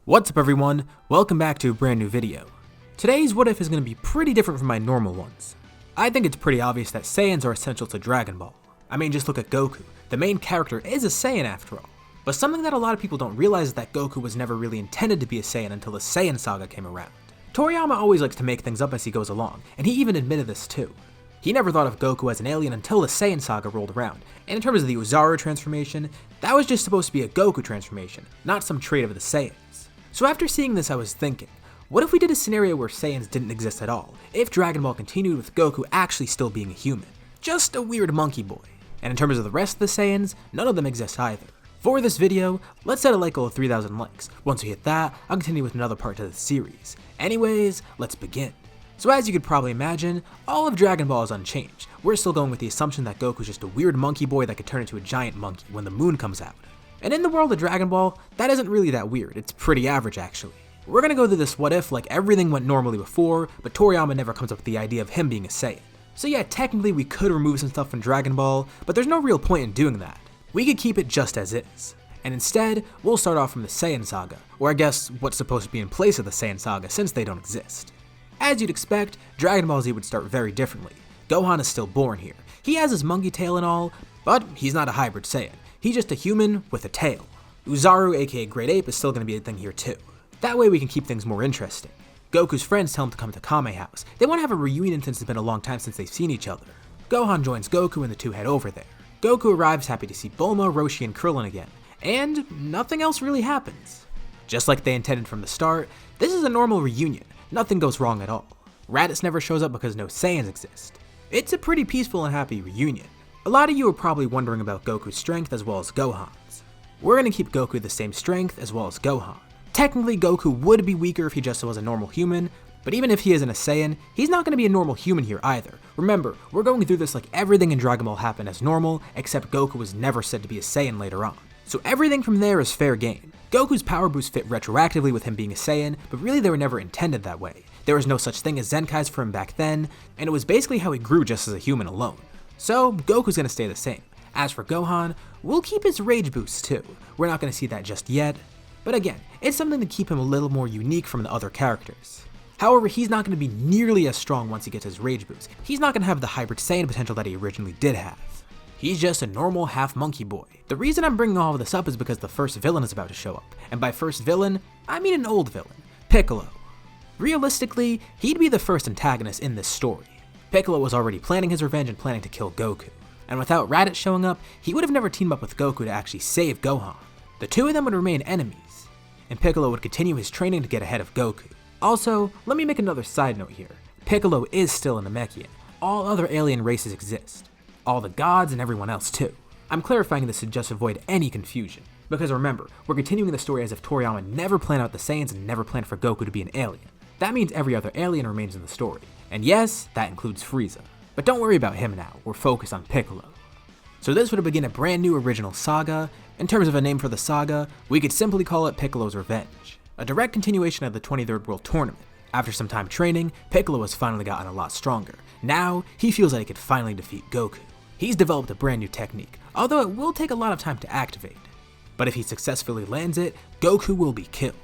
What's up everyone, welcome back to a brand new video. Today's what if is going to be pretty different from my normal ones. I think it's pretty obvious that Saiyans are essential to Dragon Ball. I mean, just look at Goku. The main character is a Saiyan after all. But something that a lot of people don't realize is that Goku was never really intended to be a Saiyan until the Saiyan saga came around. Toriyama always likes to make things up as he goes along, and he even admitted this too. He never thought of Goku as an alien until the Saiyan saga rolled around, and in terms of the Ozaru transformation, that was just supposed to be a Goku transformation, not some trait of the Saiyans. So after seeing this I was thinking, what if we did a scenario where Saiyans didn't exist at all, if Dragon Ball continued with Goku actually still being a human? Just a weird monkey boy. And in terms of the rest of the Saiyans, none of them exist either. For this video, let's set a like goal of 3,000 likes. Once we hit that, I'll continue with another part to the series. Anyways, let's begin. So as you could probably imagine, all of Dragon Ball is unchanged. We're still going with the assumption that Goku's just a weird monkey boy that could turn into a giant monkey when the moon comes out. And in the world of Dragon Ball, that isn't really that weird, it's pretty average actually. We're gonna go through this what if like everything went normally before, but Toriyama never comes up with the idea of him being a Saiyan. So yeah, technically we could remove some stuff from Dragon Ball, but there's no real point in doing that. We could keep it just as is. And instead, we'll start off from the Saiyan saga, or I guess what's supposed to be in place of the Saiyan saga since they don't exist. As you'd expect, Dragon Ball Z would start very differently. Gohan is still born here. He has his monkey tail and all, but he's not a hybrid Saiyan. He's just a human with a tail. Ozaru, aka Great Ape, is still going to be a thing here too. That way we can keep things more interesting. Goku's friends tell him to come to Kame House. They want to have a reunion since it's been a long time since they've seen each other. Gohan joins Goku and the two head over there. Goku arrives happy to see Bulma, Roshi, and Krillin again, and nothing else really happens. Just like they intended from the start, this is a normal reunion. Nothing goes wrong at all. Raditz never shows up because no Saiyans exist. It's a pretty peaceful and happy reunion. A lot of you are probably wondering about Goku's strength as well as Gohan's. We're going to keep Goku the same strength as well as Gohan. Technically, Goku would be weaker if he just was a normal human, but even if he isn't a Saiyan, he's not going to be a normal human here either. Remember, we're going through this like everything in Dragon Ball happened as normal, except Goku was never said to be a Saiyan later on. So everything from there is fair game. Goku's power boosts fit retroactively with him being a Saiyan, but really they were never intended that way. There was no such thing as Zenkais for him back then, and it was basically how he grew just as a human alone. So Goku's going to stay the same. As for Gohan, we'll keep his rage boosts too. We're not going to see that just yet, but again, it's something to keep him a little more unique from the other characters. However, he's not going to be nearly as strong once he gets his rage boost. He's not going to have the hybrid Saiyan potential that he originally did have. He's just a normal half monkey boy. The reason I'm bringing all of this up is because the first villain is about to show up, and by first villain, I mean an old villain, Piccolo. Realistically, he'd be the first antagonist in this story. Piccolo was already planning his revenge and planning to kill Goku, and without Raditz showing up, he would have never teamed up with Goku to actually save Gohan. The two of them would remain enemies, and Piccolo would continue his training to get ahead of Goku. Also, let me make another side note here. Piccolo is still a Namekian. All other alien races exist. All the gods and everyone else too. I'm clarifying this to just avoid any confusion, because remember, we're continuing the story as if Toriyama never planned out the Saiyans and never planned for Goku to be an alien. That means every other alien remains in the story. And yes, that includes Frieza. But don't worry about him now, we're focused on Piccolo. So this would begin a brand new original saga. In terms of a name for the saga, we could simply call it Piccolos Revenge. A direct continuation of the 23rd World Tournament. After some time training, Piccolo has finally gotten a lot stronger. Now, he feels that he could finally defeat Goku. He's developed a brand new technique, although it will take a lot of time to activate. But if he successfully lands it, Goku will be killed.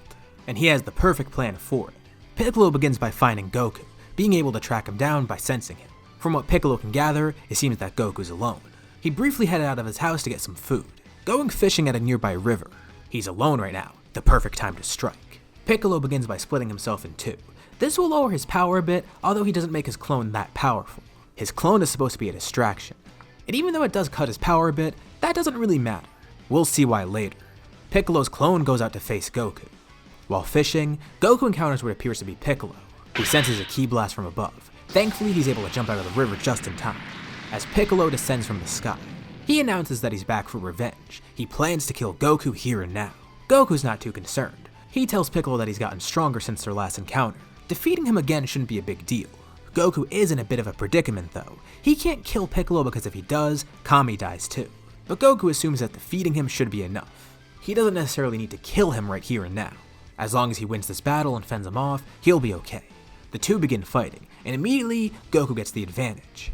And he has the perfect plan for it. Piccolo begins by finding Goku, being able to track him down by sensing him. From what Piccolo can gather, it seems that Goku's alone. He briefly headed out of his house to get some food, going fishing at a nearby river. He's alone right now, the perfect time to strike. Piccolo begins by splitting himself in two. This will lower his power a bit, although he doesn't make his clone that powerful. His clone is supposed to be a distraction. And even though it does cut his power a bit, that doesn't really matter. We'll see why later. Piccolo's clone goes out to face Goku. While fishing, Goku encounters what appears to be Piccolo. He senses a ki blast from above. Thankfully, he's able to jump out of the river just in time, as Piccolo descends from the sky. He announces that he's back for revenge. He plans to kill Goku here and now. Goku's not too concerned. He tells Piccolo that he's gotten stronger since their last encounter. Defeating him again shouldn't be a big deal. Goku is in a bit of a predicament though. He can't kill Piccolo because if he does, Kami dies too. But Goku assumes that defeating him should be enough. He doesn't necessarily need to kill him right here and now. As long as he wins this battle and fends him off, he'll be okay. The two begin fighting, and immediately, Goku gets the advantage.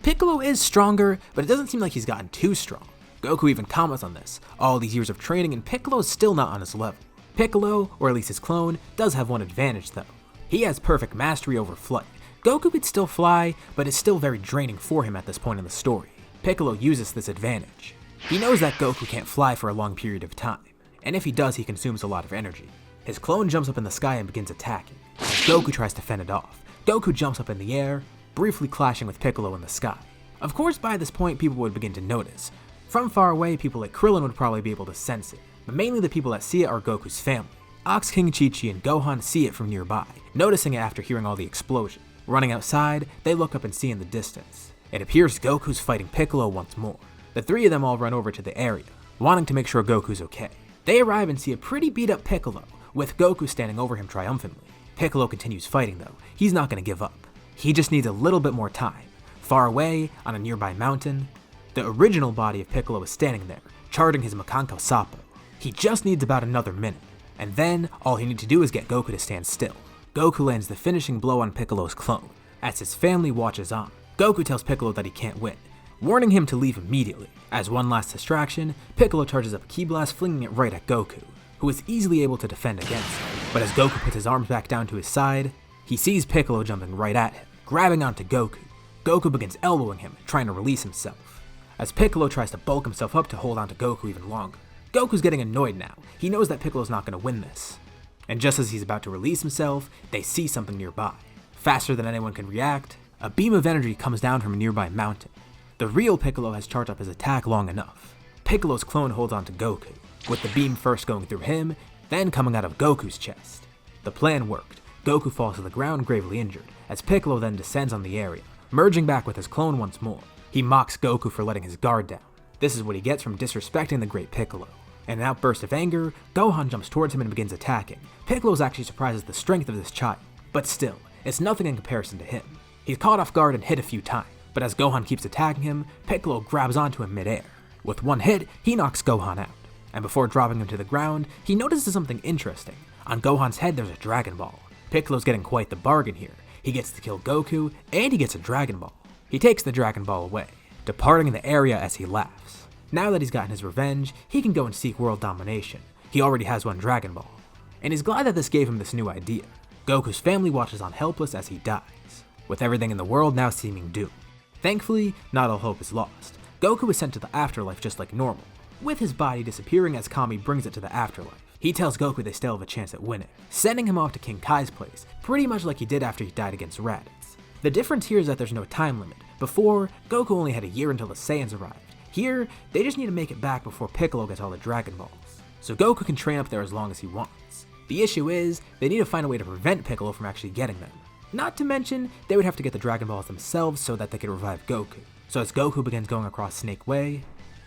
Piccolo is stronger, but it doesn't seem like he's gotten too strong. Goku even comments on this. All these years of training and Piccolo is still not on his level. Piccolo, or at least his clone, does have one advantage though. He has perfect mastery over flight. Goku could still fly, but it's still very draining for him at this point in the story. Piccolo uses this advantage. He knows that Goku can't fly for a long period of time, and if he does, he consumes a lot of energy. His clone jumps up in the sky and begins attacking. As Goku tries to fend it off, Goku jumps up in the air, briefly clashing with Piccolo in the sky. Of course, by this point, people would begin to notice. From far away, people like Krillin would probably be able to sense it, but mainly the people that see it are Goku's family. Ox King, Chi-Chi, and Gohan see it from nearby, noticing it after hearing all the explosion. Running outside, they look up and see in the distance. It appears Goku's fighting Piccolo once more. The three of them all run over to the area, wanting to make sure Goku's okay. They arrive and see a pretty beat up Piccolo, with Goku standing over him triumphantly. Piccolo continues fighting though. He's not going to give up. He just needs a little bit more time. Far away, on a nearby mountain, the original body of Piccolo is standing there, charging his Makanko Sappo. He just needs about another minute, and then all he needs to do is get Goku to stand still. Goku lands the finishing blow on Piccolo's clone. As his family watches on, Goku tells Piccolo that he can't win, warning him to leave immediately. As one last distraction, Piccolo charges up a Ki Blast, flinging it right at Goku, who is easily able to defend against it. But as Goku puts his arms back down to his side, he sees Piccolo jumping right at him, grabbing onto Goku. Goku begins elbowing him, trying to release himself. As Piccolo tries to bulk himself up to hold onto Goku even longer, Goku's getting annoyed now. He knows that Piccolo's not going to win this. And just as he's about to release himself, they see something nearby. Faster than anyone can react, a beam of energy comes down from a nearby mountain. The real Piccolo has charged up his attack long enough. Piccolo's clone holds onto Goku, with the beam first going through him, then coming out of Goku's chest. The plan worked. Goku falls to the ground gravely injured, as Piccolo then descends on the area, merging back with his clone once more. He mocks Goku for letting his guard down. This is what he gets from disrespecting the great Piccolo. In an outburst of anger, Gohan jumps towards him and begins attacking. Piccolo's actually surprised at the strength of this child, but still, it's nothing in comparison to him. He's caught off guard and hit a few times, but as Gohan keeps attacking him, Piccolo grabs onto him midair. With one hit, he knocks Gohan out, and before dropping him to the ground, he notices something interesting. On Gohan's head there's a Dragon Ball. Piccolo's getting quite the bargain here. He gets to kill Goku, and he gets a Dragon Ball. He takes the Dragon Ball away, departing the area as he laughs. Now that he's gotten his revenge, he can go and seek world domination. He already has one Dragon Ball, and he's glad that this gave him this new idea. Goku's family watches on helpless as he dies, with everything in the world now seeming doomed. Thankfully, not all hope is lost. Goku is sent to the afterlife just like normal, with his body disappearing as Kami brings it to the afterlife. He tells Goku they still have a chance at winning, sending him off to King Kai's place, pretty much like he did after he died against Raditz. The difference here is that there's no time limit. Before, Goku only had a year until the Saiyans arrived. Here, they just need to make it back before Piccolo gets all the Dragon Balls, so Goku can train up there as long as he wants. The issue is, they need to find a way to prevent Piccolo from actually getting them. Not to mention, they would have to get the Dragon Balls themselves so that they could revive Goku. So as Goku begins going across Snake Way,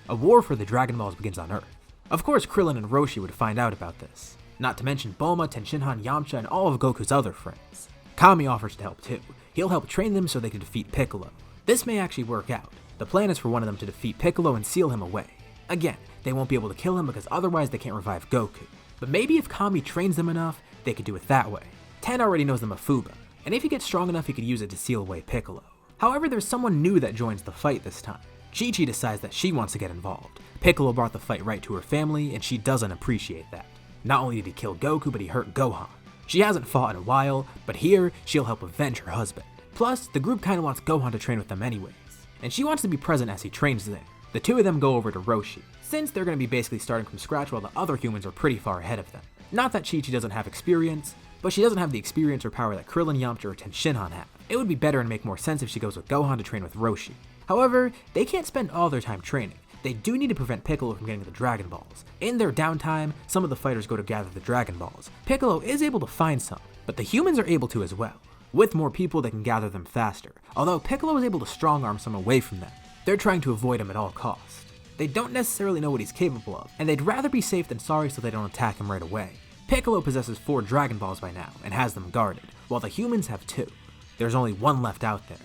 a war for the Dragon Balls begins on Earth. Of course, Krillin and Roshi would find out about this. Not to mention Bulma, Tenshinhan, Yamcha, and all of Goku's other friends. Kami offers to help too. He'll help train them so they can defeat Piccolo. This may actually work out. The plan is for one of them to defeat Piccolo and seal him away. Again, they won't be able to kill him because otherwise they can't revive Goku. But maybe if Kami trains them enough, they could do it that way. Ten already knows the Mafuba, and if he gets strong enough he could use it to seal away Piccolo. However, there's someone new that joins the fight this time. Chi-Chi decides that she wants to get involved. Piccolo brought the fight right to her family, and she doesn't appreciate that. Not only did he kill Goku, but he hurt Gohan. She hasn't fought in a while, but here, she'll help avenge her husband. Plus, the group kinda wants Gohan to train with them anyways, and she wants to be present as he trains there. The two of them go over to Roshi, since they're gonna be basically starting from scratch while the other humans are pretty far ahead of them. Not that Chi-Chi doesn't have experience, but she doesn't have the experience or power that Krillin, Yamcha, or Tenshinhan have. It would be better and make more sense if she goes with Gohan to train with Roshi. However, they can't spend all their time training. They do need to prevent Piccolo from getting the Dragon Balls. In their downtime, some of the fighters go to gather the Dragon Balls. Piccolo is able to find some, but the humans are able to as well. With more people, they can gather them faster, although Piccolo is able to strong-arm some away from them. They're trying to avoid him at all costs. They don't necessarily know what he's capable of, and they'd rather be safe than sorry so they don't attack him right away. Piccolo possesses 4 Dragon Balls by now, and has them guarded, while the humans have 2. There's only one left out there,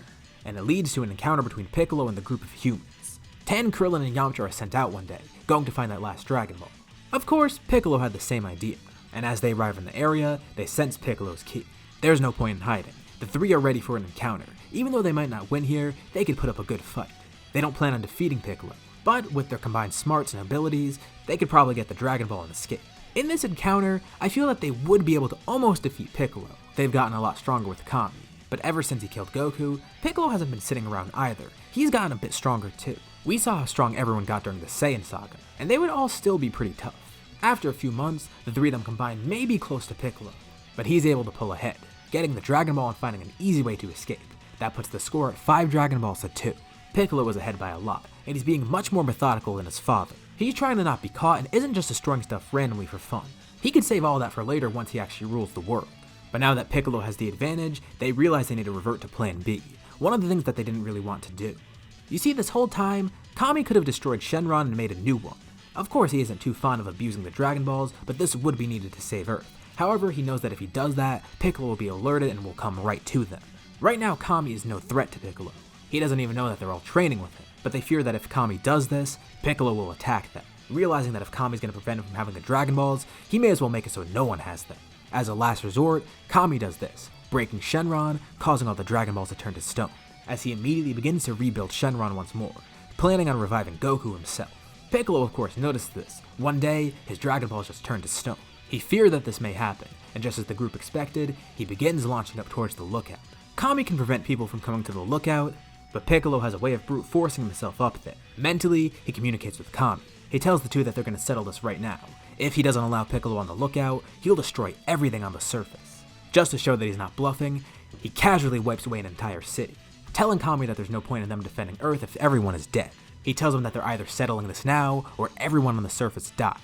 and it leads to an encounter between Piccolo and the group of humans. 10 Krillin and Yamcha are sent out one day, going to find that last Dragon Ball. Of course, Piccolo had the same idea, and as they arrive in the area, they sense Piccolo's ki. There's no point in hiding. The 3 are ready for an encounter. Even though they might not win here, they could put up a good fight. They don't plan on defeating Piccolo, but with their combined smarts and abilities, they could probably get the Dragon Ball and escape. In this encounter, I feel that they would be able to almost defeat Piccolo. They've gotten a lot stronger with Kami, but ever since he killed Goku, Piccolo hasn't been sitting around either. He's gotten a bit stronger too. We saw how strong everyone got during the Saiyan saga, and they would all still be pretty tough. After a few months, the three of them combined may be close to Piccolo, but he's able to pull ahead, getting the Dragon Ball and finding an easy way to escape. That puts the score at 5 Dragon Balls to 2. Piccolo is ahead by a lot, and he's being much more methodical than his father. He's trying to not be caught and isn't just destroying stuff randomly for fun. He could save all that for later once he actually rules the world. But now that Piccolo has the advantage, they realize they need to revert to Plan B, one of the things that they didn't really want to do. You see, this whole time, Kami could have destroyed Shenron and made a new one. Of course, he isn't too fond of abusing the Dragon Balls, but this would be needed to save Earth. However, he knows that if he does that, Piccolo will be alerted and will come right to them. Right now, Kami is no threat to Piccolo. He doesn't even know that they're all training with him, but they fear that if Kami does this, Piccolo will attack them. Realizing that if Kami's going to prevent him from having the Dragon Balls, he may as well make it so no one has them. As a last resort, Kami does this, breaking Shenron, causing all the Dragon Balls to turn to stone, as he immediately begins to rebuild Shenron once more, planning on reviving Goku himself. Piccolo of course noticed this. One day, his Dragon Balls just turned to stone. He feared that this may happen, and just as the group expected, he begins launching up towards the lookout. Kami can prevent people from coming to the lookout, but Piccolo has a way of brute forcing himself up there. Mentally, he communicates with Kami. He tells the two that they're going to settle this right now. If he doesn't allow Piccolo on the lookout, he'll destroy everything on the surface. Just to show that he's not bluffing, he casually wipes away an entire city, telling Kami that there's no point in them defending Earth if everyone is dead. He tells them that they're either settling this now, or everyone on the surface dies.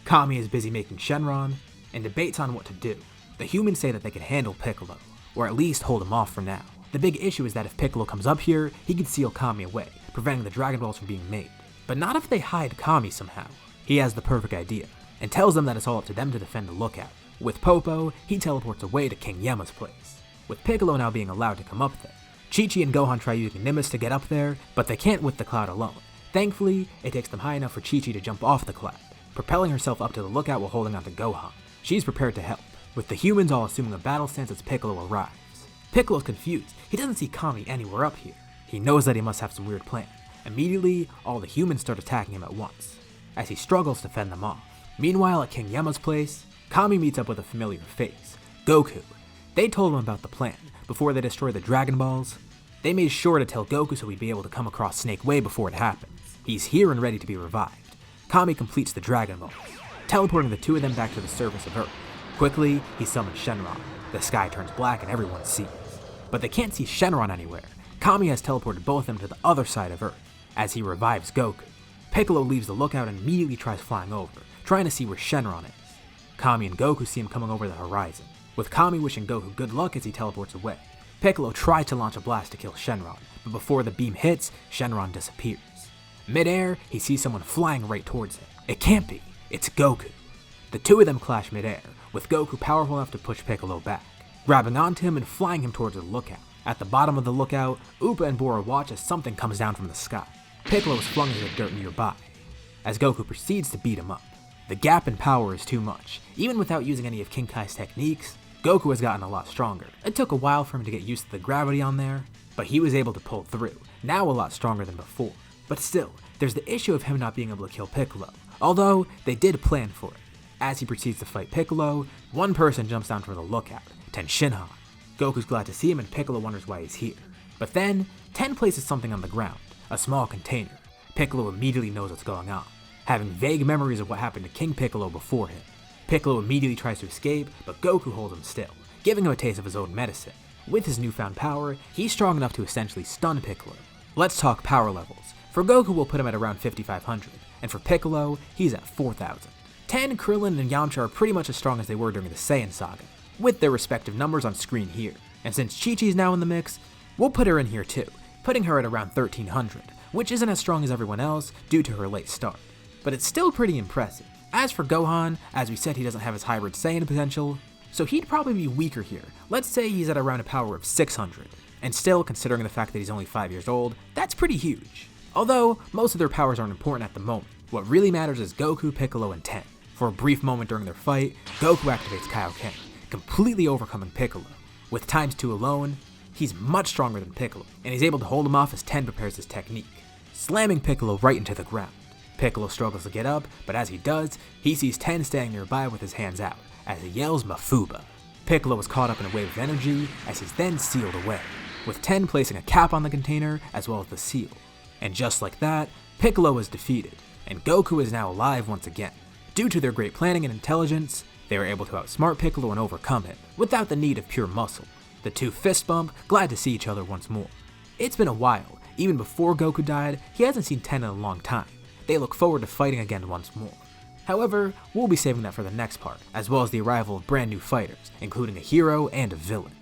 Kami is busy making Shenron, and debates on what to do. The humans say that they can handle Piccolo, or at least hold him off for now. The big issue is that if Piccolo comes up here, he can seal Kami away, preventing the Dragon Balls from being made. But not if they hide Kami somehow. He has the perfect idea, and tells them that it's all up to them to defend the lookout. With Popo, he teleports away to King Yema's place, with Piccolo now being allowed to come up there. Chi-Chi and Gohan try using Nimbus to get up there, but they can't with the cloud alone. Thankfully, it takes them high enough for Chi-Chi to jump off the cloud, propelling herself up to the lookout while holding on to Gohan. She's prepared to help, with the humans all assuming a battle stance as Piccolo arrives. Piccolo's confused. He doesn't see Kami anywhere up here. He knows that he must have some weird plan. Immediately, all the humans start attacking him at once, as he struggles to fend them off. Meanwhile, at King Yema's place, Kami meets up with a familiar face, Goku. They told him about the plan. Before they destroy the Dragon Balls, they made sure to tell Goku so he'd be able to come across Snake Way before it happens. He's here and ready to be revived. Kami completes the Dragon Balls, teleporting the two of them back to the surface of Earth. Quickly, he summons Shenron. The sky turns black and everyone sees. But they can't see Shenron anywhere. Kami has teleported both of them to the other side of Earth, as he revives Goku. Piccolo leaves the lookout and immediately tries flying over, trying to see where Shenron is. Kami and Goku see him coming over the horizon, with Kami wishing Goku good luck as he teleports away. Piccolo tries to launch a blast to kill Shenron, but before the beam hits, Shenron disappears. Mid-air, he sees someone flying right towards him. It can't be. It's Goku. The two of them clash mid-air, with Goku powerful enough to push Piccolo back, grabbing onto him and flying him towards the lookout. At the bottom of the lookout, Upa and Bora watch as something comes down from the sky. Piccolo is flung into the dirt nearby, as Goku proceeds to beat him up. The gap in power is too much. Even without using any of King Kai's techniques, Goku has gotten a lot stronger. It took a while for him to get used to the gravity on there, but he was able to pull through, now a lot stronger than before. But still, there's the issue of him not being able to kill Piccolo, although they did plan for it. As he proceeds to fight Piccolo, one person jumps down from the lookout, Tenshinhan. Goku's glad to see him and Piccolo wonders why he's here. But then, Ten places something on the ground, a small container. Piccolo immediately knows what's going on, having vague memories of what happened to King Piccolo before him. Piccolo immediately tries to escape, but Goku holds him still, giving him a taste of his own medicine. With his newfound power, he's strong enough to essentially stun Piccolo. Let's talk power levels. For Goku, we'll put him at around 5,500, and for Piccolo, he's at 4,000. Ten, Krillin, and Yamcha are pretty much as strong as they were during the Saiyan saga, with their respective numbers on screen here. And since Chi-Chi's now in the mix, we'll put her in here too, putting her at around 1,300, which isn't as strong as everyone else due to her late start. But it's still pretty impressive. As for Gohan, as we said, he doesn't have his hybrid Saiyan potential, so he'd probably be weaker here. Let's say he's at around a power of 600. And still, considering the fact that he's only 5 years old, that's pretty huge. Although, most of their powers aren't important at the moment. What really matters is Goku, Piccolo, and Ten. For a brief moment during their fight, Goku activates Kaioken, completely overcoming Piccolo. With ×2 alone, he's much stronger than Piccolo, and he's able to hold him off as Ten prepares his technique, slamming Piccolo right into the ground. Piccolo struggles to get up, but as he does, he sees Ten standing nearby with his hands out, as he yells Mafuba. Piccolo is caught up in a wave of energy, as he's then sealed away, with Ten placing a cap on the container as well as the seal. And just like that, Piccolo is defeated, and Goku is now alive once again. Due to their great planning and intelligence, they were able to outsmart Piccolo and overcome him, without the need of pure muscle. The two fist bump, glad to see each other once more. It's been a while. Even before Goku died, he hasn't seen Ten in a long time. They look forward to fighting again once more. However, we'll be saving that for the next part, as well as the arrival of brand new fighters, including a hero and a villain.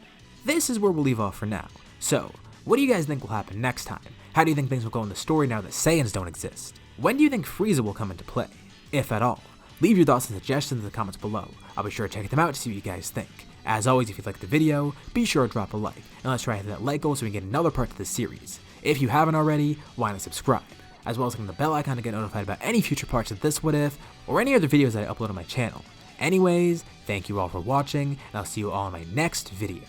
This is where we'll leave off for now. So, what do you guys think will happen next time? How do you think things will go in the story now that Saiyans don't exist? When do you think Frieza will come into play, if at all? Leave your thoughts and suggestions in the comments below. I'll be sure to check them out to see what you guys think. As always, if you liked the video, be sure to drop a like, and let's try to hit that like goal so we can get another part to this series. If you haven't already, why not subscribe, as well as clicking the bell icon to get notified about any future parts of this What If, or any other videos that I upload on my channel. Anyways, thank you all for watching, and I'll see you all in my next video.